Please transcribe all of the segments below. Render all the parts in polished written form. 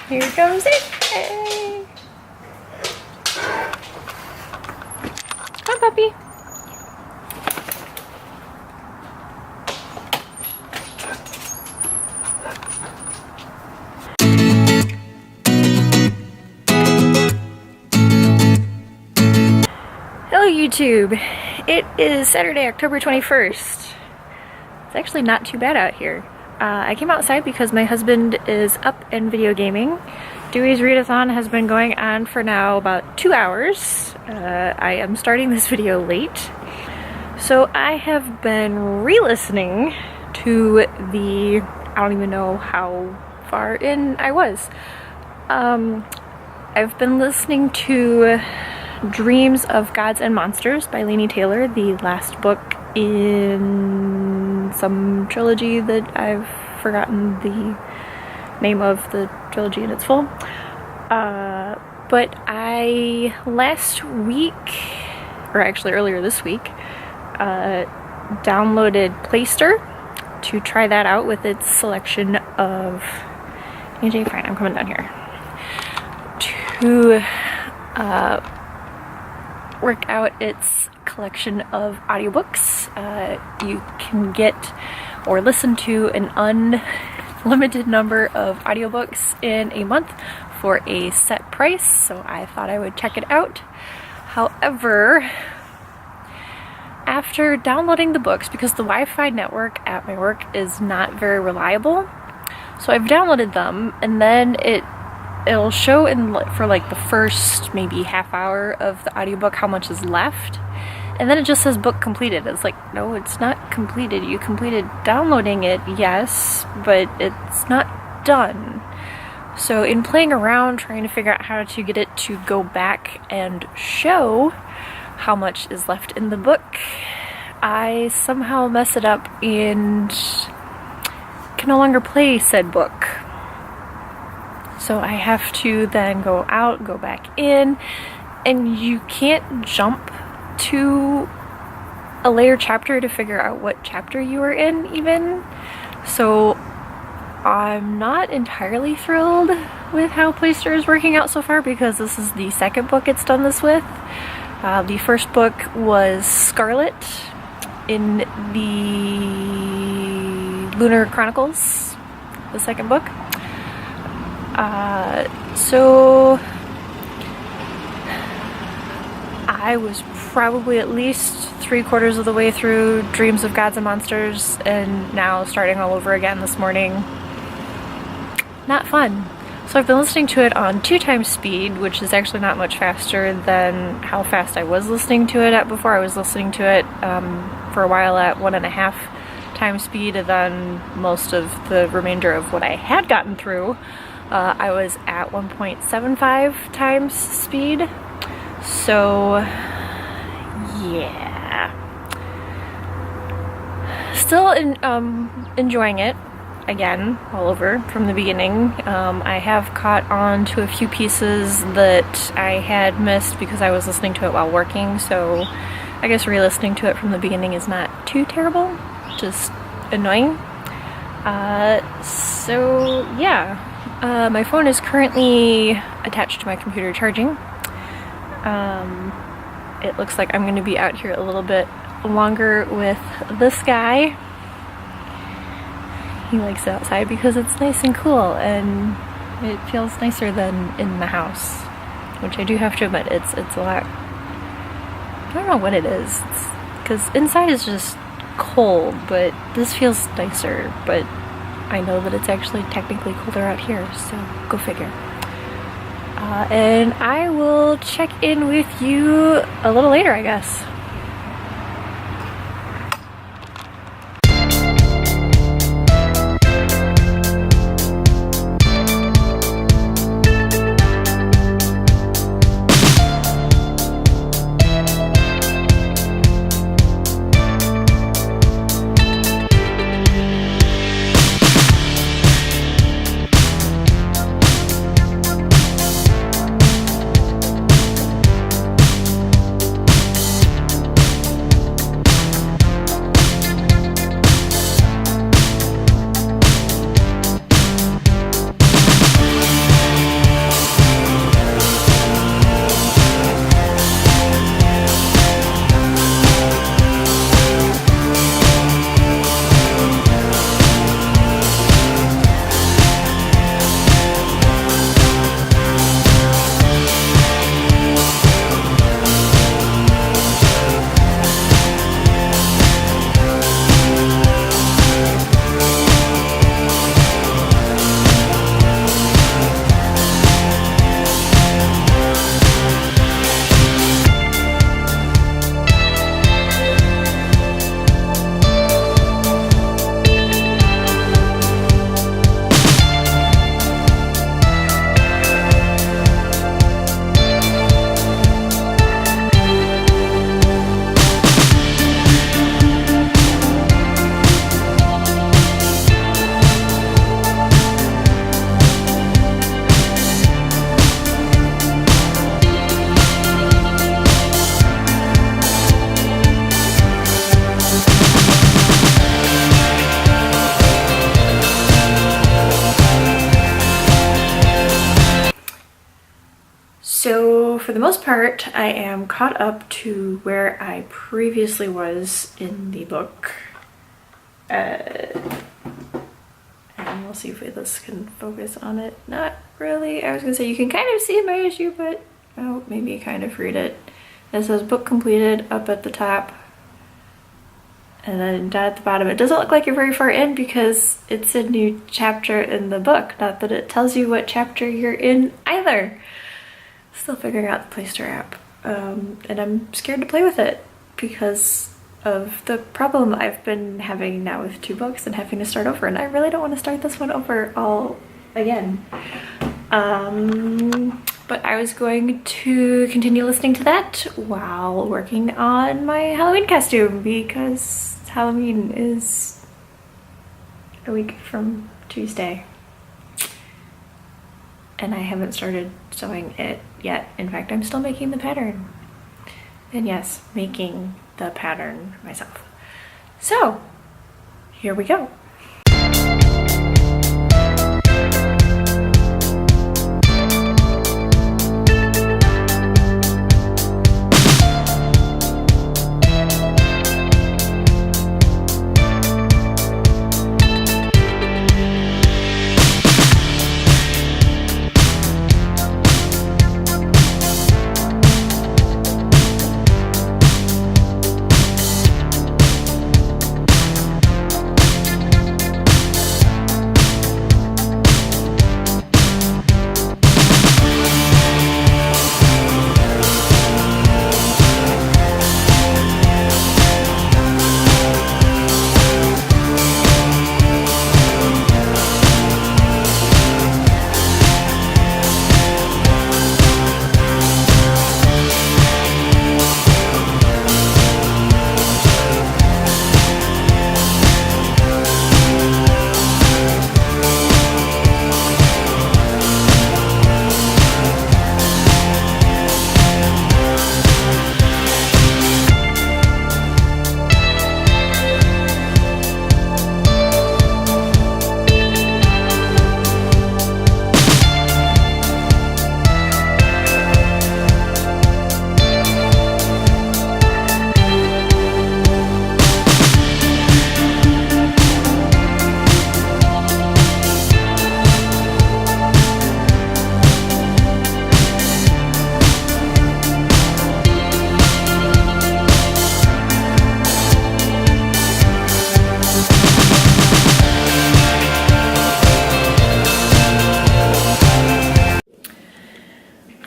Here comes it. Hey. Come on, puppy. Hello YouTube. It is Saturday, October 21st. It's actually not too bad out here. I came outside because my husband is up and video gaming. Dewey's Readathon has been going on for now about 2 hours. I am starting this video late. So I have been re-listening to the, I don't even know how far in I was. I've been listening to Dreams of Gods and Monsters by Laini Taylor, the last book in some trilogy that I've forgotten the name of the trilogy in its full. But I last week, or actually earlier this week, downloaded Playster to try that out with its selection of AJ, fine, I'm coming down here to work out its collection of audiobooks. You can get or listen to an unlimited number of audiobooks in a month for a set price, so I thought I would check it out. However, after downloading the books, because the Wi-Fi network at my work is not very reliable, so I've downloaded them, and then it'll show for like the first maybe half hour of the audiobook how much is left, and then it just says book completed. It's like, no, it's not completed. You completed downloading it, yes, but it's not done. So in playing around trying to figure out how to get it to go back and show how much is left in the book, I somehow mess it up and can no longer play said book. So I have to then go out, go back in, and you can't jump to a later chapter to figure out what chapter you are in even. So I'm not entirely thrilled with how Playster is working out so far, because this is the second book it's done this with. The first book was Scarlet in the Lunar Chronicles, the second book. So I was probably at least 3/4 of the way through Dreams of Gods and Monsters, and now starting all over again this morning. Not fun. So I've been listening to it on 2x speed, which is actually not much faster than how fast I was listening to it at before. I was listening to it for a while at 1.5x speed, and then most of the remainder of what I had gotten through I was at 1.75x speed. So yeah, still enjoying it again all over from the beginning. I have caught on to a few pieces that I had missed because I was listening to it while working, so I guess re-listening to it from the beginning is not too terrible, just annoying. So yeah. My phone is currently attached to my computer charging. It looks like I'm going to be out here a little bit longer with this guy. He likes it outside because it's nice and cool, and it feels nicer than in the house, which I do have to admit, it's a lot. I don't know what it is, because inside is just cold, but this feels nicer, but I know that it's actually technically colder out here, so go figure. And I will check in with you a little later, I guess. for the most part, I am caught up to where I previously was in the book. And we'll see if this can focus on it. Not really. I was gonna say you can kind of see my issue, but oh, maybe kind of read it. It says book completed up at the top. And then down at the bottom, it doesn't look like you're very far in because it's a new chapter in the book. Not that it tells you what chapter you're in either. Still figuring out the Play Store app. And I'm scared to play with it because of the problem I've been having now with 2 books and having to start over. And I really don't want to start this one over all again. But I was going to continue listening to that while working on my Halloween costume because Halloween is a week from Tuesday. And I haven't started sewing it yet. In fact, I'm still making the pattern. And yes, making the pattern myself. So, here we go.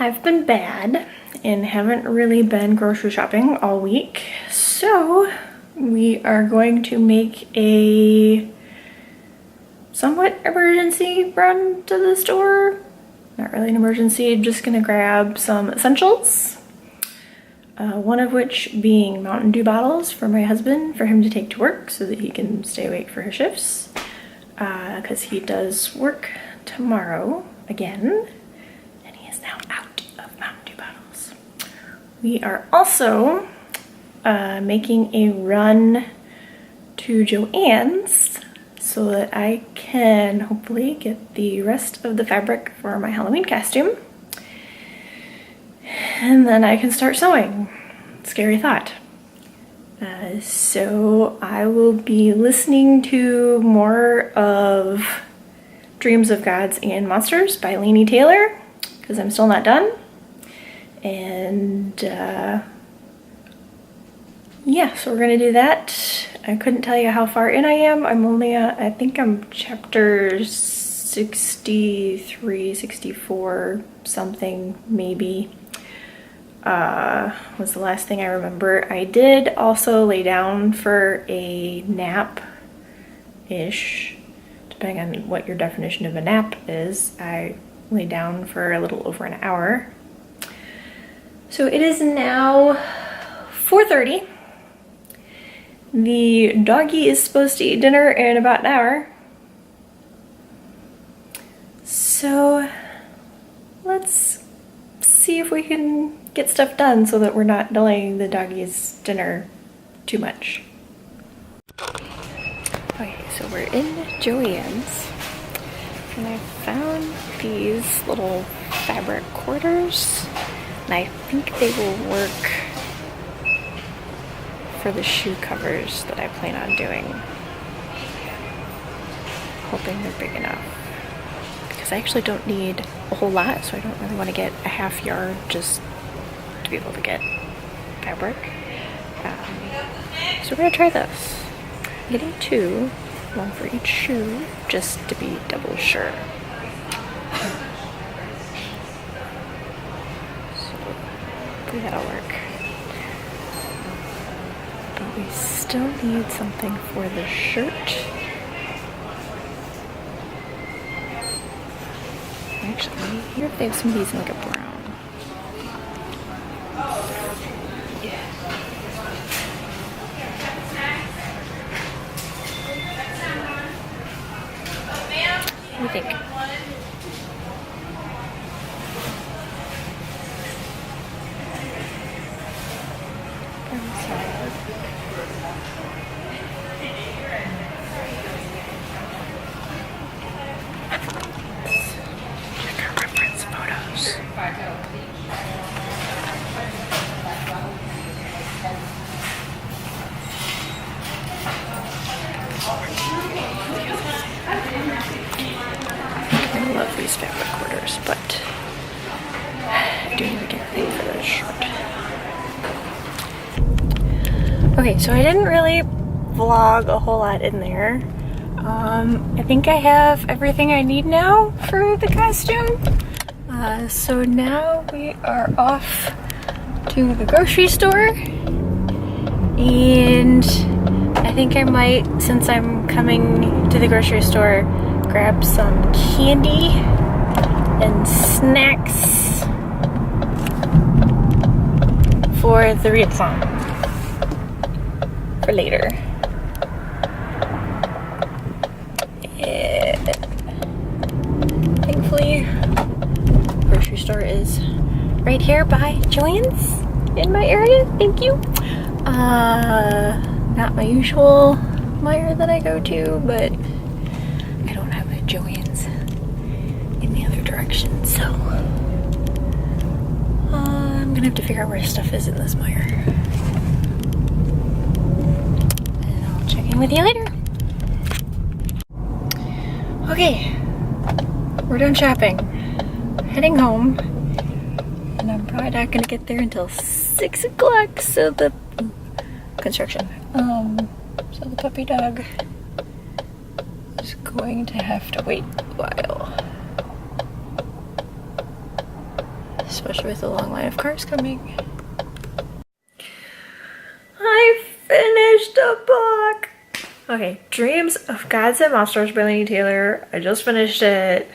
I've been bad and haven't really been grocery shopping all week, so we are going to make a somewhat emergency run to the store. Not really an emergency, just gonna grab some essentials. One of which being Mountain Dew bottles for my husband for him to take to work so that he can stay awake for his shifts, because he does work tomorrow again. Now out of Mountain Dew bottles. We are also making a run to Joann's so that I can hopefully get the rest of the fabric for my Halloween costume. And then I can start sewing. Scary thought. So I will be listening to more of Dreams of Gods and Monsters by Laini Taylor, because I'm still not done. And yeah, so we're gonna do that. I couldn't tell you how far in I am. I'm only I think I'm chapter 63, 64, something maybe. Was the last thing I remember. I did also lay down for a nap-ish, depending on what your definition of a nap is. I lay down for a little over an hour. So it is now 4:30. The doggy is supposed to eat dinner in about an hour. So let's see if we can get stuff done so that we're not delaying the doggy's dinner too much. Okay, so we're in Joann's. And I found these little fabric quarters. And I think they will work for the shoe covers that I plan on doing. Hoping they're big enough. Because I actually don't need a whole lot, so I don't really want to get a half yard just to be able to get fabric. So we're gonna try this. I'm getting 2, one for each shoe, just to be double sure. So hopefully that'll work. But we still need something for the shirt. Actually, here if they have some of these in like a brown. What do you think? Check our reference photos. I love these fabric quarters, but I do need to get a thing for this shirt. Okay, so I didn't really vlog a whole lot in there. I think I have everything I need now for the costume. So now we are off to the grocery store, and I think I might, since I'm coming to the grocery store, grab some candy and snacks for the Readathon for later. And thankfully, the grocery store is right here by Joann's in my area. Thank you. Not my usual Meijer that I go to, but I don't have a Joann's in the other direction, so I'm gonna have to figure out where stuff is in this Meijer. And I'll check in with you later. Okay, we're done shopping. Heading home, and I'm probably not gonna get there until 6 o'clock, so the construction. So the puppy dog is going to have to wait a while. Especially with the long line of cars coming. I finished a book! Okay, Dreams of Gods and Monsters by Laini Taylor. I just finished it.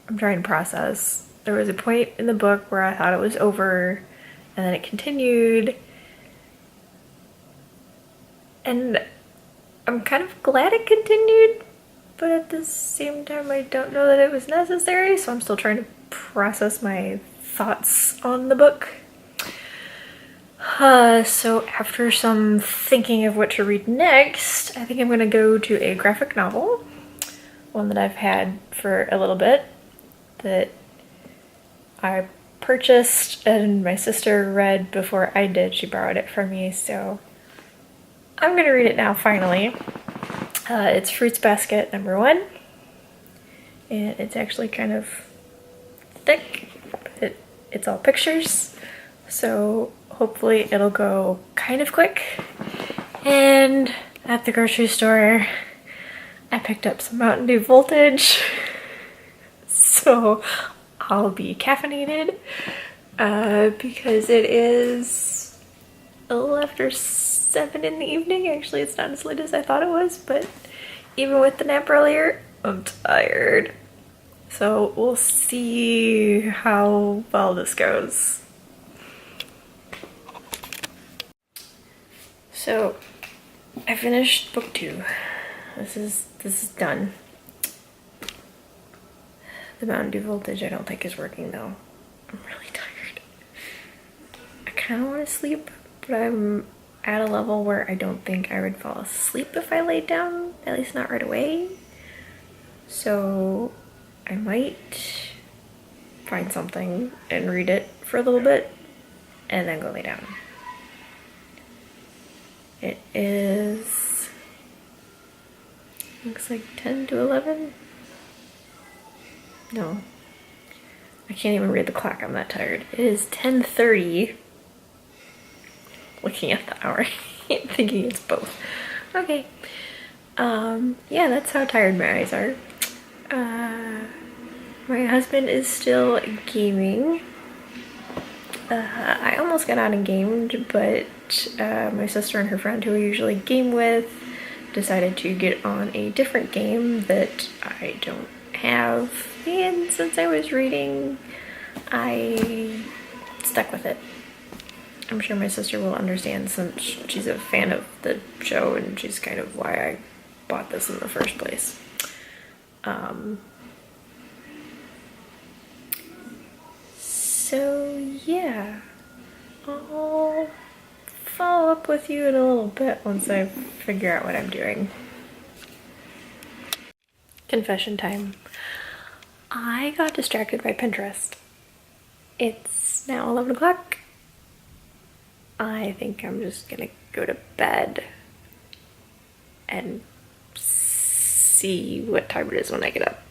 I'm trying to process. There was a point in the book where I thought it was over, and then it continued. And I'm kind of glad it continued, but at the same time I don't know that it was necessary, so I'm still trying to process my thoughts on the book. So after some thinking of what to read next, I think I'm gonna go to a graphic novel, one that I've had for a little bit, that I purchased and my sister read before I did. She borrowed it from me, so I'm gonna read it now finally. It's Fruits Basket #1, and it's actually kind of thick, but it's all pictures, so hopefully it'll go kind of quick. And at the grocery store, I picked up some Mountain Dew Voltage, so I'll be caffeinated because it is a little after 7 in the evening. Actually, it's not as late as I thought it was, but even with the nap earlier, I'm tired. So we'll see how well this goes. So I finished book 2. This is done. The Mountain Dew Voltage I don't think is working though. I'm really tired. I kind of want to sleep, but I'm at a level where I don't think I would fall asleep if I laid down, at least not right away. So I might find something and read it for a little bit and then go lay down. It is, looks like 10 to 11. No, I can't even read the clock, I'm that tired. It is 10:30. Looking at the hour, thinking it's both. Okay, yeah, that's how tired my eyes are. My husband is still gaming. I almost got on and gamed, but my sister and her friend who I usually game with decided to get on a different game that I don't have, and since I was reading, I stuck with it. I'm sure my sister will understand since she's a fan of the show and she's kind of why I bought this in the first place. So yeah, I'll follow up with you in a little bit once I figure out what I'm doing. Confession time. I got distracted by Pinterest. It's now 11 o'clock. I think I'm just gonna go to bed and see what time it is when I get up.